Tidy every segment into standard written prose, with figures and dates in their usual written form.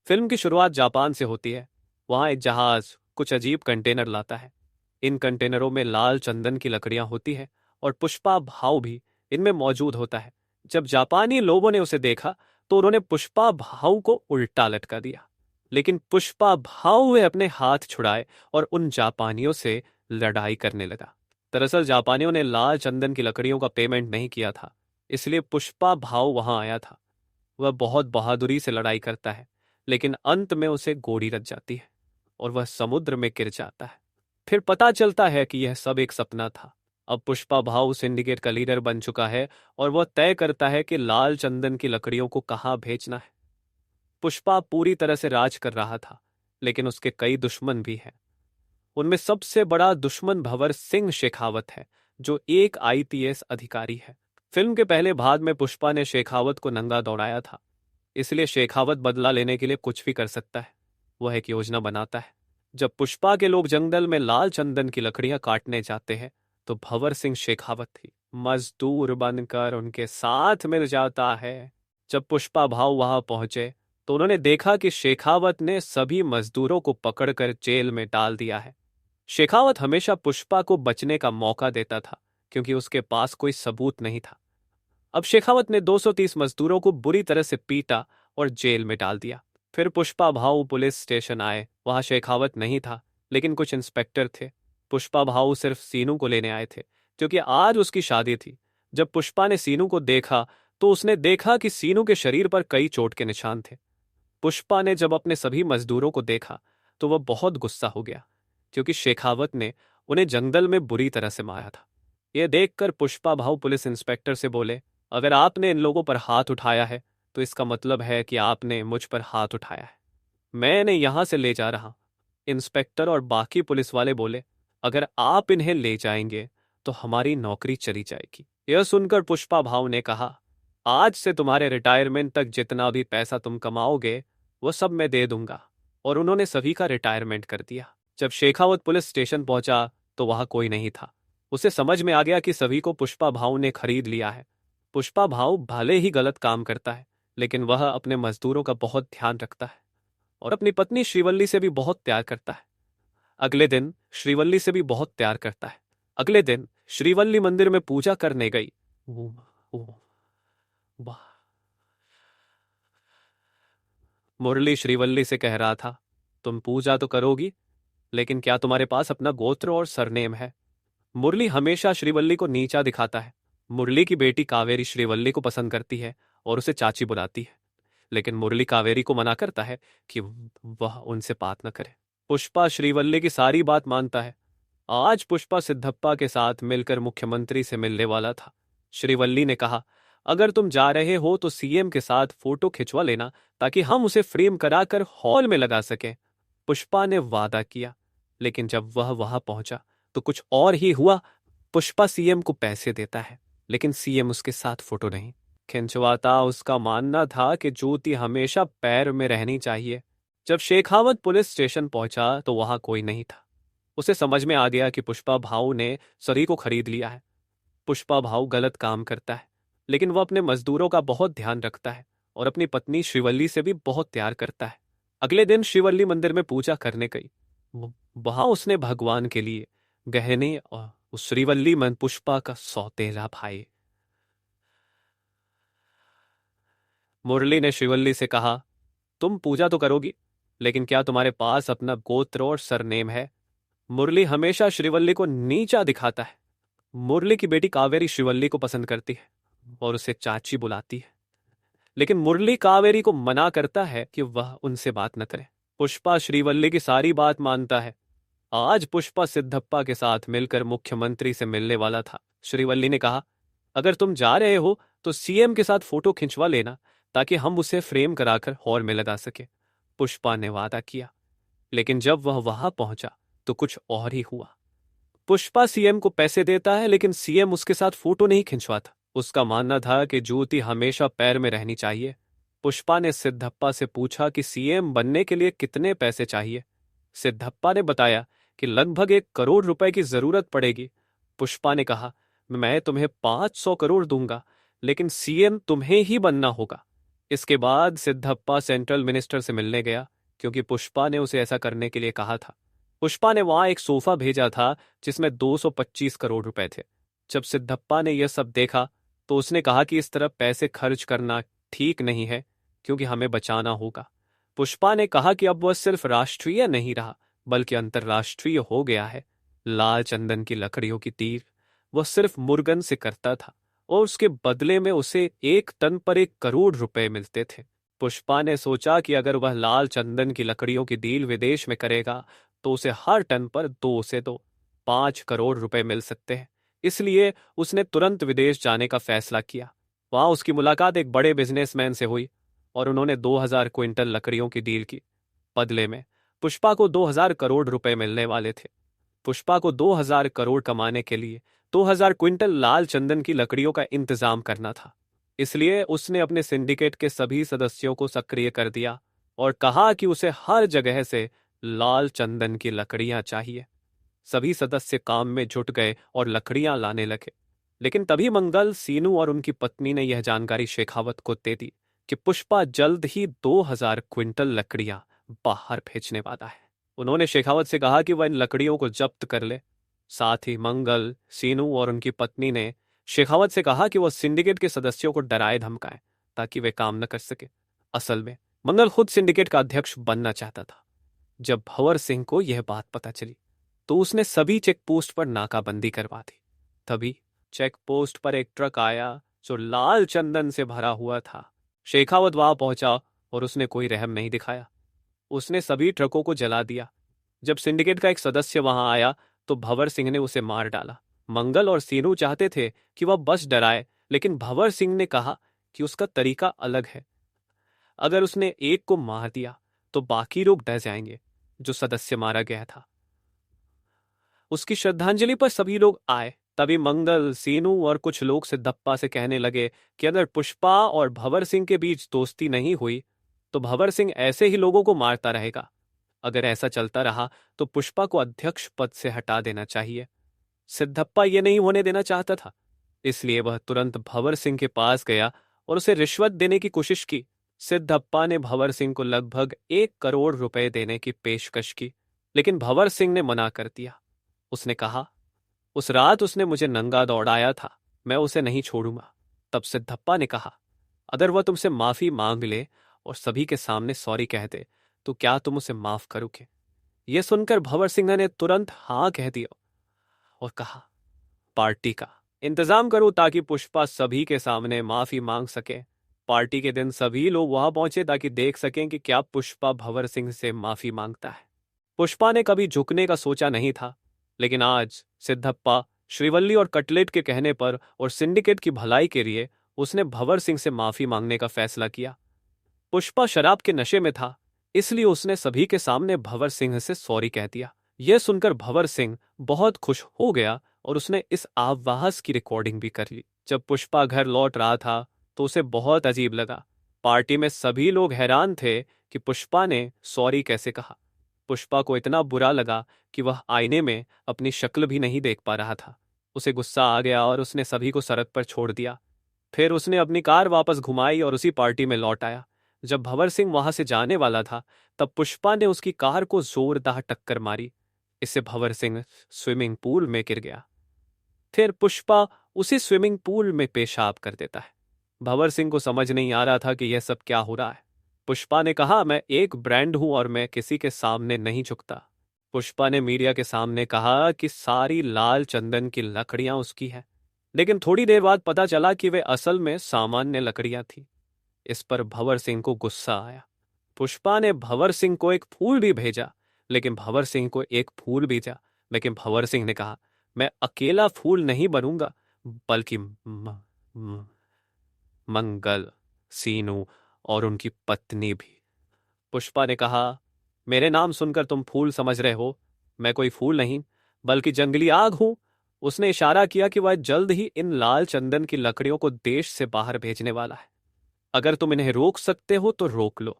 Film की शुरुआत Japan से होती है। वहां एक जहाज कुछ अजीब कंटेनर लाता है। इन कंटेनरों में लाल चंदन की लकड़ियां होती है और पुष्पा भाव भी इनमें मौजूद होता है। जब जापानी लोगों ने उसे देखा तो उन्होंने पुष्पा भाव को उल्टा लटका दिया। लेकिन पुष्पा भाव वे अपने हाथ छुड़ाए और उन जापानियों से लड़ाई करने लगा। दरअसल जापानियों ने लाल चंदन की लकड़ियों का पेमेंट नहीं किया था, इसलिए पुष्पा भाव वहां आया था। वह बहुत बहादुरी से लड़ाई करता है, लेकिन अंत में उसे गोली लग जाती है और वह समुद्र में गिर जाता है। फिर पता चलता है कि यह सब एक सपना था। अब पुष्पा भाऊ सिंडिकेट का लीडर बन चुका है और वह तय करता है कि लाल चंदन की लकड़ियों को कहाँ भेजना है। पुष्पा पूरी तरह से राज कर रहा था, लेकिन उसके कई दुश्मन भी हैं। उनमें सबसे बड़ा दुश्मन भंवर सिंह शेखावत है, जो एक आईपीएस अधिकारी है। फिल्म के पहले भाग में पुष्पा ने शेखावत को नंगा दौड़ाया था, इसलिए शेखावत बदला लेने के लिए कुछ भी कर सकता है। वह एक योजना बनाता है। जब पुष्पा के लोग जंगल में लाल चंदन की लकड़ियां काटने जाते हैं तो भंवर सिंह शेखावत ही मजदूर बनकर उनके साथ मिल जाता है। जब पुष्पा भाव वहां पहुंचे तो उन्होंने देखा कि शेखावत ने सभी मजदूरों को पकड़कर जेल में डाल दिया है। शेखावत हमेशा पुष्पा को बचने का मौका देता था, क्योंकि उसके पास कोई सबूत नहीं था। अब शेखावत ने 230 मजदूरों को बुरी तरह से पीटा और जेल में डाल दिया। फिर पुष्पा भाऊ पुलिस स्टेशन आए। वहां शेखावत नहीं था, लेकिन कुछ इंस्पेक्टर थे। पुष्पा भाऊ सिर्फ सीनू को लेने आए थे, क्योंकि आज उसकी शादी थी। जब पुष्पा ने सीनू को देखा तो उसने देखा कि सीनू के शरीर पर कई चोट के निशान थे। पुष्पा ने जब अपने सभी मजदूरों को देखा तो वह बहुत गुस्सा हो गया, क्योंकि शेखावत ने उन्हें जंगल में बुरी तरह से मारा था। यह देखकर पुष्पा भाऊ पुलिस इंस्पेक्टर से बोले, अगर आपने इन लोगों पर हाथ उठाया है तो इसका मतलब है कि आपने मुझ पर हाथ उठाया है। मैं इन्हें यहां से ले जा रहा हूं। इंस्पेक्टर और बाकी पुलिस वाले बोले, अगर आप इन्हें ले जाएंगे तो हमारी नौकरी चली जाएगी। यह सुनकर पुष्पा भाऊ ने कहा, आज से तुम्हारे रिटायरमेंट तक जितना भी पैसा तुम कमाओगे वो सब मैं दे दूंगा। और उन्होंने सभी का रिटायरमेंट कर दिया। जब शेखावत पुलिस स्टेशन पहुंचा तो वहां कोई नहीं था। उसे समझ में आ गया कि सभी को पुष्पा भाऊ ने खरीद लिया है। पुष्पा भाऊ भले ही गलत काम करता है, लेकिन वह अपने मजदूरों का बहुत ध्यान रखता है और अपनी पत्नी श्रीवल्ली से भी बहुत प्यार करता है। अगले दिन श्रीवल्ली से भी बहुत प्यार करता है। अगले दिन श्रीवल्ली मंदिर में पूजा करने गई। ओ, ओ, वाह। मुरली श्रीवल्ली से कह रहा था, तुम पूजा तो करोगी, लेकिन क्या तुम्हारे पास अपना गोत्र और सरनेम है? मुरली हमेशा श्रीवल्ली को नीचा दिखाता है। मुरली की बेटी कावेरी श्रीवल्ली को पसंद करती है और उसे चाची बुलाती है, लेकिन मुरली कावेरी को मना करता है कि वह उनसे बात न करे। पुष्पा श्रीवल्ली की सारी बात मानता है। आज पुष्पा सिद्धप्पा के साथ मिलकर मुख्यमंत्री से मिलने वाला था। श्रीवल्ली ने कहा, अगर तुम जा रहे हो तो सीएम के साथ फोटो खिंचवा लेना, ताकि हम उसे फ्रेम कराकर हॉल में लगा सकें। पुष्पा ने वादा किया, लेकिन जब वह वहां पहुंचा तो कुछ और ही हुआ। पुष्पा सीएम को पैसे देता है, लेकिन सीएम उसके साथ फोटो नहीं खिंचवाता। उसका मानना था कि जूती हमेशा पैर में रहनी चाहिए। जब शेखावत पुलिस स्टेशन पहुंचा तो वहां कोई नहीं था। उसे समझ में आ गया कि पुष्पा भाऊ ने सरी को खरीद लिया है। पुष्पा भाऊ गलत काम करता है, लेकिन वह अपने मजदूरों का बहुत ध्यान रखता है और अपनी पत्नी श्रीवल्ली से भी बहुत प्यार करता है। अगले दिन श्रीवल्ली मंदिर में पूजा करने गई। वहां उसने भगवान के लिए गहने और उस श्रीवल्ली मन पुष्पा का सौतेला भाई मुरली ने श्रीवल्ली से कहा, तुम पूजा तो करोगी, लेकिन क्या तुम्हारे पास अपना गोत्र और सरनेम है? मुरली हमेशा श्रीवल्ली को नीचा दिखाता है। मुरली की बेटी कावेरी श्रीवल्ली को पसंद करती है और उसे चाची बुलाती है, लेकिन मुरली कावेरी को मना करता है कि वह उनसे बात न करे। पुष्पा श्रीवल्ली की सारी बात मानता है। आज पुष्पा सिद्धप्पा के साथ मिलकर मुख्यमंत्री से मिलने वाला था। श्रीवल्ली ने कहा, अगर तुम जा रहे हो तो सीएम के साथ फोटो खिंचवा लेना, ताकि हम उसे फ्रेम कराकर हॉल में लगा सके। पुष्पा ने वादा किया, लेकिन जब वह वहां पहुंचा तो कुछ और ही हुआ। पुष्पा सीएम को पैसे देता है, लेकिन सीएम उसके साथ फोटो नहीं खिंचवाता। उसका मानना था कि जूती हमेशा पैर में रहनी चाहिए। पुष्पा ने सिद्धप्पा से पूछा कि सीएम बनने के लिए कितने पैसे चाहिए। सिद्धप्पा ने बताया कि लगभग 1 करोड़ रुपए की जरूरत पड़ेगी। पुष्पा ने कहा, मैं तुम्हें 500 करोड़ दूंगा, लेकिन सीएम तुम्हें ही बनना होगा। इसके बाद सिद्धप्पा सेंट्रल मिनिस्टर से मिलने गया, क्योंकि पुष्पा ने उसे ऐसा करने के लिए कहा था। पुष्पा ने वहां एक सोफा भेजा था जिसमें 225 करोड़ रुपए थे। जब सिद्धप्पा ने यह सब देखा तो उसने कहा कि इस तरह पैसे खर्च करना ठीक नहीं है, क्योंकि हमें बचाना होगा। पुष्पा ने कहा कि अब वह सिर्फ राष्ट्रीय नहीं रहा, बल्कि अंतर्राष्ट्रीय हो गया है। लाल चंदन की लकड़ियों की तीर वह सिर्फ मुर्गन से करता था, और उसके बदले में उसे 1 टन पर 1 करोड़ रुपए मिलते थे। पुष्पा ने सोचा कि अगर वह लाल चंदन की लकड़ियों की डील विदेश में करेगा तो उसे हर टन पर 2 से 5 करोड़ रुपए मिल सकते हैं। इसलिए उसने तुरंत विदेश जाने का फैसला किया। वहां उसकी मुलाकात एक बड़े बिजनेसमैन से हुई और उन्होंने 2000 क्विंटल लकड़ियों की डील की। बदले में पुष्पा को 2000 करोड़ रुपए मिलने वाले थे। पुष्पा को 2000 करोड़ कमाने के लिए 2000 क्विंटल लाल चंदन की लकड़ियों का इंतजाम करना था। इसलिए उसने अपने सिंडिकेट के सभी सदस्यों को सक्रिय कर दिया और कहा कि उसे हर जगह से लाल चंदन की लकड़ियां चाहिए। सभी सदस्य काम में जुट गए और लकड़ियां लाने लगे। लेकिन तभी मंगल, सीनू और उनकी पत्नी ने यह जानकारी शेखावत को दे दी कि पुष्पा जल्द ही 2000 क्विंटल लकड़ियां बाहर भेजने वाला है। उन्होंने शेखावत से कहा कि वह इन लकड़ियों को जब्त कर ले। साथ ही मंगल, सीनू और उनकी पत्नी ने शेखावत से कहा कि वह सिंडिकेट के सदस्यों को डराए धमकाए ताकि वे काम न कर सके। असल में मंगल खुद सिंडिकेट का अध्यक्ष बनना चाहता था। जब भंवर सिंह को यह बात पता चली तो उसने सभी चेक पोस्ट पर नाकाबंदी करवा दी। तभी चेक पोस्ट पर एक ट्रक आया जो लाल चंदन से भरा हुआ था। शेखावत वहां पहुंचा और उसने कोई रहम नहीं दिखाया। उसने सभी ट्रकों को जला दिया। जब सिंडिकेट का एक सदस्य वहां आया तो भंवर सिंह ने उसे मार डाला। मंगल और सीनू चाहते थे कि वह बस डराए, लेकिन भंवर सिंह ने कहा कि उसका तरीका अलग है। अगर उसने एक को मार दिया तो बाकी लोग डर जाएंगे। जो सदस्य मारा गया था उसकी श्रद्धांजलि पर सभी लोग आए। तभी मंगल, सीनू और कुछ लोग सिद्धप्पा से कहने लगे कि अगर पुष्पा और भंवर सिंह के बीच दोस्ती नहीं हुई तो भंवर सिंह ऐसे ही लोगों को मारता रहेगा। अगर ऐसा चलता रहा तो पुष्पा को अध्यक्ष पद से हटा देना चाहिए। सिद्धप्पा ये नहीं होने देना चाहता था, इसलिए वह तुरंत भंवर सिंह के पास गया और उसे रिश्वत देने की कोशिश की। सिद्धप्पा ने भंवर सिंह को लगभग 1 करोड़ रुपए देने की पेशकश की, लेकिन भंवर सिंह ने मना कर दिया। उसने कहा, उस रात उसने मुझे नंगा दौड़ाया था, मैं उसे नहीं छोड़ूंगा। तब सिद्धप्पा ने कहा, अगर वह तुमसे माफी मांग ले और सभी के सामने सॉरी कह दे तो क्या तुम उसे माफ करोगे? यह सुनकर भंवर सिंह ने तुरंत हाँ कह दिया और कहा, पार्टी का इंतजाम करो ताकि पुष्पा सभी के सामने माफी मांग सके। पार्टी के दिन सभी लोग वहां पहुंचे ताकि देख सकें कि क्या पुष्पा भंवर सिंह से माफी मांगता है। पुष्पा ने कभी झुकने का सोचा नहीं था, लेकिन आज सिद्धप्पा, श्रीवल्ली और कटलेट के कहने पर और सिंडिकेट की भलाई के लिए उसने भंवर सिंह से माफी मांगने का फैसला किया। पुष्पा शराब के नशे में था, इसलिए उसने सभी के सामने भंवर सिंह से सॉरी कह दिया। यह सुनकर भंवर सिंह बहुत खुश हो गया और उसने इस आवाज की रिकॉर्डिंग भी कर ली। जब पुष्पा घर लौट रहा था तो उसे बहुत अजीब लगा। पार्टी में सभी लोग हैरान थे कि पुष्पा ने सॉरी कैसे कहा। पुष्पा को इतना बुरा लगा कि वह आईने में अपनी शक्ल भी नहीं देख पा रहा था। उसे गुस्सा आ गया और उसने सभी को सड़क पर छोड़ दिया। फिर उसने अपनी कार वापस घुमाई और उसी पार्टी में लौट आया। जब भंवर सिंह वहां से जाने वाला था तब पुष्पा ने उसकी कार को जोरदार टक्कर मारी। इससे भंवर सिंह स्विमिंग पूल में गिर गया। फिर पुष्पा उसी स्विमिंग पूल में पेशाब कर देता है। भंवर सिंह को समझ नहीं आ रहा था कि यह सब क्या हो रहा है। पुष्पा ने कहा, मैं एक ब्रांड हूं और मैं किसी के सामने नहीं झुकता। पुष्पा ने मीडिया के सामने कहा कि सारी लाल चंदन की लकड़ियां उसकी हैं, लेकिन थोड़ी देर बाद पता चला कि वे असल में सामान्य लकड़ियां थी। इस पर भंवर सिंह को गुस्सा आया। पुष्पा ने भंवर सिंह को एक फूल भी भेजा, लेकिन भंवर सिंह को एक फूल भेजा, लेकिन भंवर सिंह ने कहा, मैं अकेला फूल नहीं बनूंगा, बल्कि मंगल, सीनू और उनकी पत्नी भी। पुष्पा ने कहा, मेरे नाम सुनकर तुम फूल समझ रहे हो, मैं कोई फूल नहीं बल्कि जंगली आग हूं। उसने इशारा किया कि वह जल्द ही इन लाल चंदन की लकड़ियों को देश से बाहर भेजने वाला है। अगर तुम इन्हें रोक सकते हो तो रोक लो।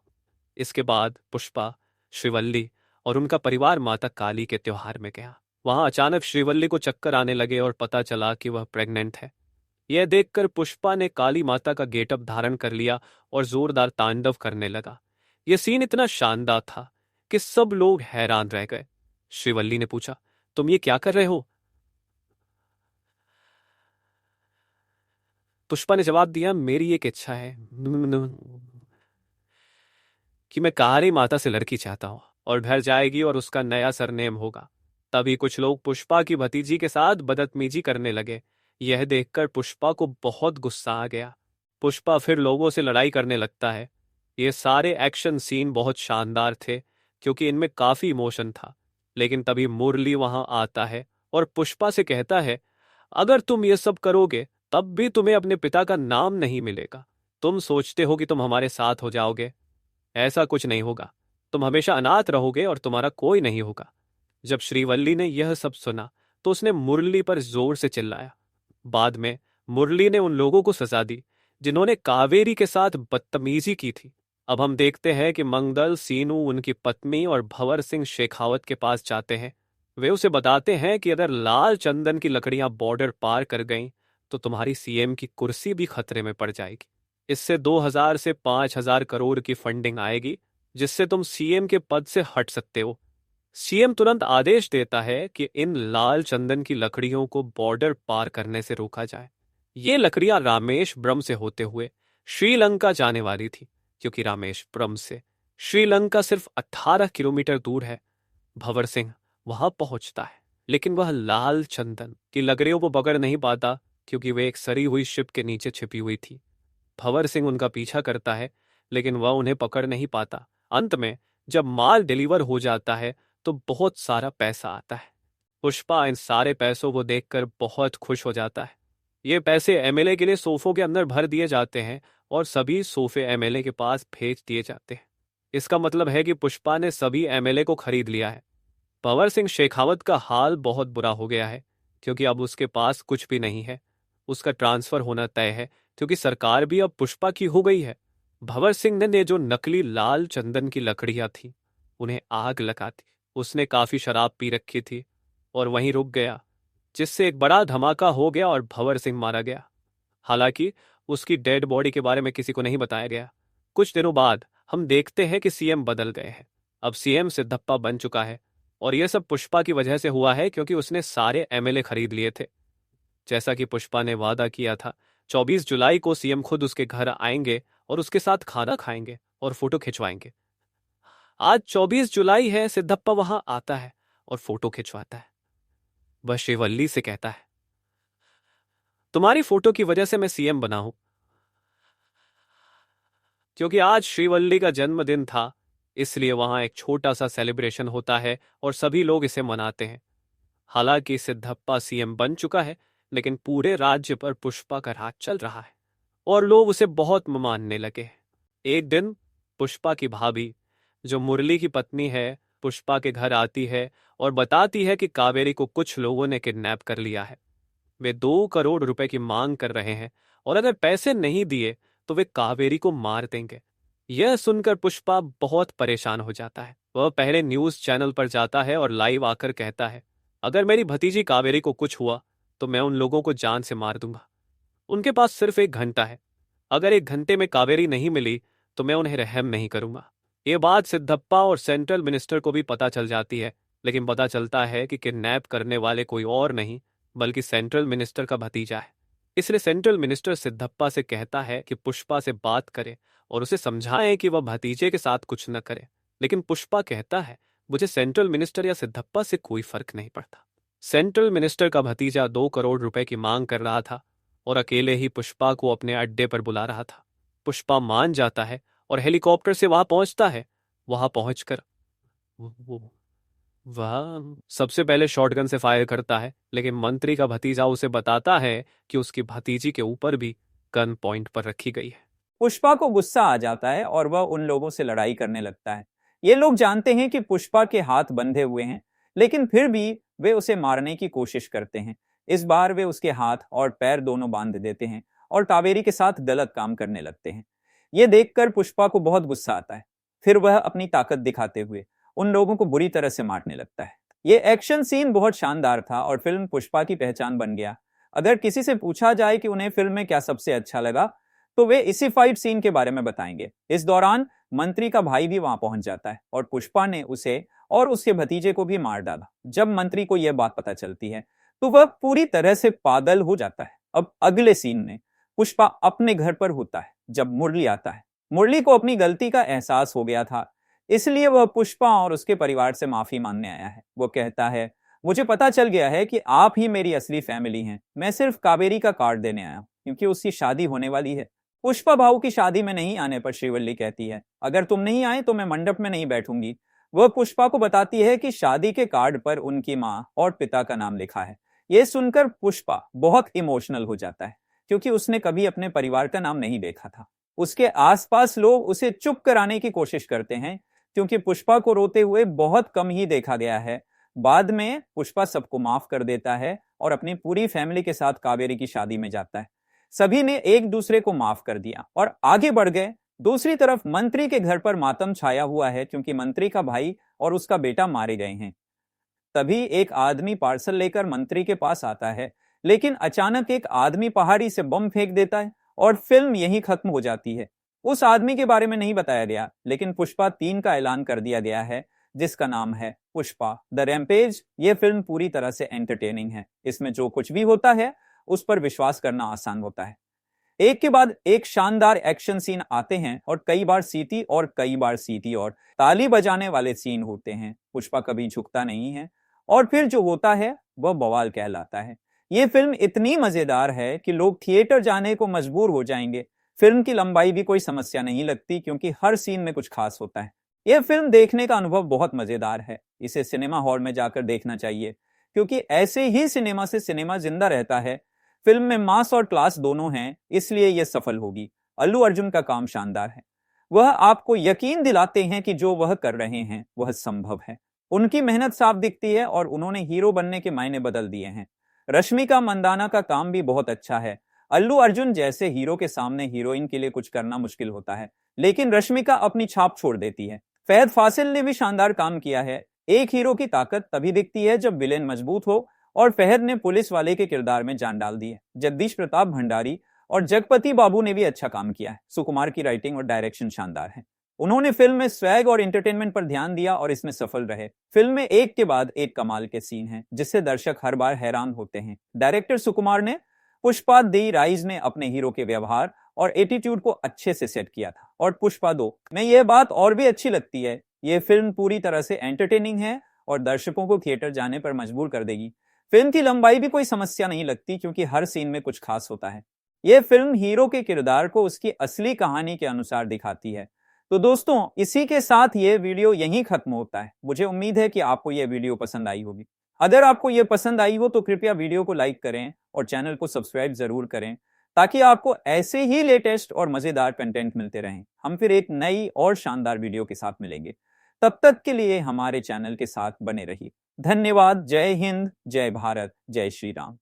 इसके बाद पुष्पा, श्रीवल्ली और उनका परिवार माता काली के त्योहार में गया। वहां अचानक श्रीवल्ली को चक्कर आने लगे और पता चला कि वह प्रेग्नेंट है। यह देखकर पुष्पा ने काली माता का गेटअप धारण कर लिया और जोरदार तांडव करने लगा। यह सीन इतना शानदार था कि सब लोग हैरान रह गए। श्रीवल्ली ने पूछा, तुम ये क्या कर रहे हो? पुष्पा ने जवाब दिया, मेरी एक इच्छा है कि मैं काली माता से लड़की चाहता हूं और भर जाएगी और उसका नया सरनेम होगा। तभी कुछ लोग पुष्पा की भतीजी के साथ बदतमीजी करने लगे। यह देखकर पुष्पा को बहुत गुस्सा आ गया। पुष्पा फिर लोगों से लड़ाई करने लगता है। ये सारे एक्शन सीन बहुत शानदार थे क्योंकि इनमें काफी इमोशन था। लेकिन तभी मुरली वहां आता है और पुष्पा से कहता है, अगर तुम ये सब करोगे तब भी तुम्हें अपने पिता का नाम नहीं मिलेगा। तुम सोचते हो कि तुम हमारे साथ हो जाओगे, ऐसा कुछ नहीं होगा। तुम हमेशा अनाथ रहोगे और तुम्हारा कोई नहीं होगा। जब श्रीवल्ली ने यह सब सुना तो उसने मुरली पर जोर से चिल्लाया। बाद में मुरली ने उन लोगों को सजा दी जिन्होंने कावेरी के साथ बदतमीजी की थी। अब हम देखते हैं कि मंगदल सीनू उनकी पत्नी और भंवर सिंह शेखावत के पास जाते हैं। वे उसे बताते हैं कि अगर लाल चंदन की लकड़ियां बॉर्डर पार कर गईं तो तुम्हारी सीएम की कुर्सी भी खतरे में पड़ जाएगी। इससे 2000 से 5000 करोड़ की फंडिंग आएगी जिससे तुम सीएम के पद से हट सकते हो। सीएम तुरंत आदेश देता है कि इन लाल चंदन की लकड़ियों को बॉर्डर पार करने से रोका जाए। ये लकड़ियां रामेश्वरम से होते हुए श्रीलंका जाने वाली थी क्योंकि रामेश्वरम से श्रीलंका सिर्फ 18 किलोमीटर दूर है। भंवर सिंह वहां पहुंचता है लेकिन वह लाल चंदन की लकड़ियों को पकड़ नहीं पाता क्योंकि वे एक सड़ी हुई शिप के नीचे छिपी हुई थी। भंवर सिंह उनका पीछा करता है लेकिन वह उन्हें पकड़ नहीं पाता। अंत में जब माल डिलीवर हो जाता है तो बहुत सारा पैसा आता है। पुष्पा इन सारे पैसों को देखकर बहुत खुश हो जाता है। ये पैसे एमएलए के लिए सोफों के अंदर भर दिए जाते हैं और सभी सोफे एमएलए के पास भेज दिए जाते हैं। इसका मतलब है कि पुष्पा ने सभी एमएलए को खरीद लिया है। भंवर सिंह शेखावत का हाल बहुत बुरा हो गया है क्योंकि अब उसके पास कुछ भी नहीं है। उसका ट्रांसफर होना तय है क्योंकि सरकार भी अब पुष्पा की हो गई है। भंवर सिंह ने जो नकली लाल चंदन की लकड़ियां थी उन्हें आग लगा दी। उसने काफी शराब पी रखी थी और वहीं रुक गया जिससे एक बड़ा धमाका हो गया और भंवर सिंह मारा गया। हालांकि उसकी डेड बॉडी के बारे में किसी को नहीं बताया गया। कुछ दिनों बाद हम देखते हैं कि सीएम बदल गए हैं। अब सीएम सिद्धप्पा बन चुका है और यह सब पुष्पा की वजह से हुआ है क्योंकि उसने सारे एमएलए खरीद लिए थे। जैसा कि पुष्पा ने वादा किया था, 24 जुलाई को सीएम खुद उसके घर आएंगे और उसके साथ खाना खाएंगे और फोटो खिंचवाएंगे। आज 24 जुलाई है। सिद्धप्पा वहां आता है और फोटो खिंचवाता है। वह श्रीवल्ली से कहता है, तुम्हारी फोटो की वजह से मैं सीएम बना हूं। क्योंकि आज श्रीवल्ली का जन्मदिन था इसलिए वहां एक छोटा सा सेलिब्रेशन होता है और सभी लोग इसे मनाते हैं। हालांकि सिद्धप्पा सीएम बन चुका है लेकिन पूरे राज्य पर पुष्पा का राज चल रहा है और लोग उसे बहुत मानने लगे। एक दिन पुष्पा की भाभी, जो मुरली की पत्नी है, पुष्पा के घर आती है और बताती है कि कावेरी को कुछ लोगों ने किडनैप कर लिया है। वे 2 करोड़ रुपए की मांग कर रहे हैं और अगर पैसे नहीं दिए तो वे कावेरी को मार देंगे। यह सुनकर पुष्पा बहुत परेशान हो जाता है। वह पहले न्यूज चैनल पर जाता है और लाइव आकर कहता है, अगर मेरी भतीजी कावेरी को कुछ हुआ तो मैं उन लोगों को जान से मार दूंगा। उनके पास सिर्फ 1 घंटा है। अगर 1 घंटे में कावेरी नहीं मिली तो मैं उन्हें रहम नहीं करूंगा। ये बात सिद्धप्पा और सेंट्रल मिनिस्टर को भी पता चल जाती है लेकिन पता चलता है कि किडनैप करने वाले कोई और नहीं बल्कि सेंट्रल मिनिस्टर का भतीजा है। इसलिए सेंट्रल मिनिस्टर सिद्धप्पा से कहता है कि पुष्पा से बात करे और उसे समझाएं कि वह भतीजे के साथ कुछ न करे। लेकिन पुष्पा कहता है, मुझे सेंट्रल मिनिस्टर या सिद्धप्पा से कोई फर्क नहीं पड़ता। सेंट्रल मिनिस्टर का भतीजा 2 करोड़ रुपए की मांग कर रहा था और अकेले ही पुष्पा को अपने अड्डे पर बुला रहा था। पुष्पा मान जाता है और हेलीकॉप्टर से वहां पहुंचता है। वहां पहुंचकर वह सबसे पहले शॉटगन से फायर करता है लेकिन मंत्री का भतीजा उसे बताता है कि उसकी भतीजी के ऊपर भी गन पॉइंट पर रखी गई है। पुष्पा को गुस्सा आ जाता है और वह उन लोगों से लड़ाई करने लगता है। ये लोग जानते हैं कि पुष्पा के हाथ बंधे हुए हैं लेकिन फिर भी वे उसे मारने की कोशिश करते हैं। इस बार वे उसके हाथ और पैर दोनों बांध देते हैं और कावेरी के साथ गलत काम करने लगते हैं। ये देखकर पुष्पा को बहुत गुस्सा आता है। फिर वह अपनी ताकत दिखाते हुए उन लोगों को बुरी तरह से मारने लगता है। ये एक्शन सीन बहुत शानदार था और फिल्म पुष्पा की पहचान बन गया। अगर किसी से पूछा जाए कि उन्हें फिल्म में क्या सबसे अच्छा लगा तो वे इसी फाइट सीन के बारे में बताएंगे। इस दौरान मंत्री का भाई भी वहां पहुंच जाता है और पुष्पा ने उसे और उसके भतीजे को भी मार डाला। जब मंत्री को यह बात पता चलती है तो वह पूरी तरह से पागल हो जाता है। अब अगले सीन में पुष्पा अपने घर पर होता है जब मुरली आता है। मुरली को अपनी गलती का एहसास हो गया था, इसलिए वह पुष्पा और उसके परिवार से माफी मांगने आया है। वो कहता है, मुझे पता चल गया है कि आप ही मेरी असली फैमिली हैं। मैं सिर्फ कावेरी का कार्ड देने आया हूं क्योंकि उसकी शादी होने वाली है। पुष्पा भाऊ की शादी में नहीं आने पर श्रीवल्ली कहती है, अगर तुम नहीं आए तो मैं मंडप में नहीं बैठूंगी। वह पुष्पा को बताती है कि शादी के कार्ड पर उनकी माँ और पिता का नाम लिखा है। यह सुनकर पुष्पा बहुत इमोशनल हो जाता है क्योंकि उसने कभी अपने परिवार का नाम नहीं देखा था। उसके आसपास लोग उसे चुप कराने की कोशिश करते हैं क्योंकि पुष्पा को रोते हुए बहुत कम ही देखा गया है। बाद में पुष्पा सबको माफ कर देता है और अपनी पूरी फैमिली के साथ कावेरी की शादी में जाता है। सभी ने एक दूसरे को माफ कर दिया और आगे बढ़ गए। दूसरी तरफ मंत्री के घर पर मातम छाया हुआ है क्योंकि मंत्री का भाई और उसका बेटा मारे गए हैं। तभी एक आदमी पार्सल लेकर मंत्री के पास आता है, लेकिन अचानक एक आदमी पहाड़ी से बम फेंक देता है और फिल्म यहीं खत्म हो जाती है। उस आदमी के बारे में नहीं बताया गया, लेकिन पुष्पा 3 का ऐलान कर दिया गया है जिसका नाम है पुष्पा द रैम्पेज। यह फिल्म पूरी तरह से एंटरटेनिंग है। इसमें जो कुछ भी होता है उस पर विश्वास करना आसान होता है। एक के बाद एक शानदार एक्शन सीन आते हैं और कई बार सीटी और कई बार सीटी और ताली बजाने वाले सीन होते हैं। पुष्पा कभी झुकता नहीं है और फिर जो होता है वह बवाल कहलाता है। यह फिल्म इतनी मजेदार है कि लोग थिएटर जाने को मजबूर हो जाएंगे। फिल्म की लंबाई भी कोई समस्या नहीं लगती क्योंकि हर सीन में कुछ खास होता है। यह फिल्म देखने का अनुभव बहुत मजेदार है। इसे सिनेमा हॉल में जाकर देखना चाहिए क्योंकि ऐसे ही सिनेमा से सिनेमा जिंदा रहता है। फिल्म में मास और क्लास दोनों हैं, इसलिए यह सफल होगी। अल्लू अर्जुन का काम शानदार है। वह आपको यकीन दिलाते हैं कि जो वह कर रहे हैं वह संभव है। उनकी मेहनत साफ दिखती है और उन्होंने हीरो बनने के मायने बदल दिए हैं। रश्मिका मंदाना का काम भी बहुत अच्छा है। अल्लू अर्जुन जैसे हीरो के सामने हीरोइन के लिए कुछ करना मुश्किल होता है, लेकिन रश्मिका अपनी छाप छोड़ देती है। फहद फासिल ने भी शानदार काम किया है। एक हीरो की ताकत तभी दिखती है जब विलेन मजबूत हो और फहद ने पुलिस वाले के किरदार में जान डाल दी है। जगदीश प्रताप भंडारी और जगपति बाबू ने भी अच्छा काम किया है। सुकुमार की राइटिंग और डायरेक्शन शानदार है। उन्होंने फिल्म में स्वैग और एंटरटेनमेंट पर ध्यान दिया और इसमें सफल रहे। फिल्म में एक के बाद एक कमाल के सीन हैं जिससे दर्शक हर बार हैरान होते हैं। डायरेक्टर सुकुमार ने पुष्पा दी राइज में अपने हीरो के व्यवहार और एटीट्यूड को अच्छे से सेट किया था। और पुष्पा 2 में यह बात और भी अच्छी लगती है, यह फिल्म पूरी तरह से एंटरटेनिंग है और दर्शकों को थिएटर जाने पर मजबूर कर देगी। फिल्म की लंबाई भी कोई समस्या नहीं लगती क्योंकि हर सीन में कुछ खास होता है। यह फिल्म हीरो के किरदार को उसकी असली कहानी के अनुसार दिखाती है। तो दोस्तों, इसी के साथ ये वीडियो यहीं खत्म होता है। मुझे उम्मीद है कि आपको यह वीडियो पसंद आई होगी। अगर आपको यह पसंद आई हो तो कृपया वीडियो को लाइक करें और चैनल को सब्सक्राइब जरूर करें ताकि आपको ऐसे ही लेटेस्ट और मजेदार कंटेंट मिलते रहें। हम फिर एक नई और शानदार वीडियो के साथ मिलेंगे। तब तक के लिए हमारे चैनल के साथ बने रहिए। धन्यवाद। जय हिंद, जय भारत, जय श्री राम।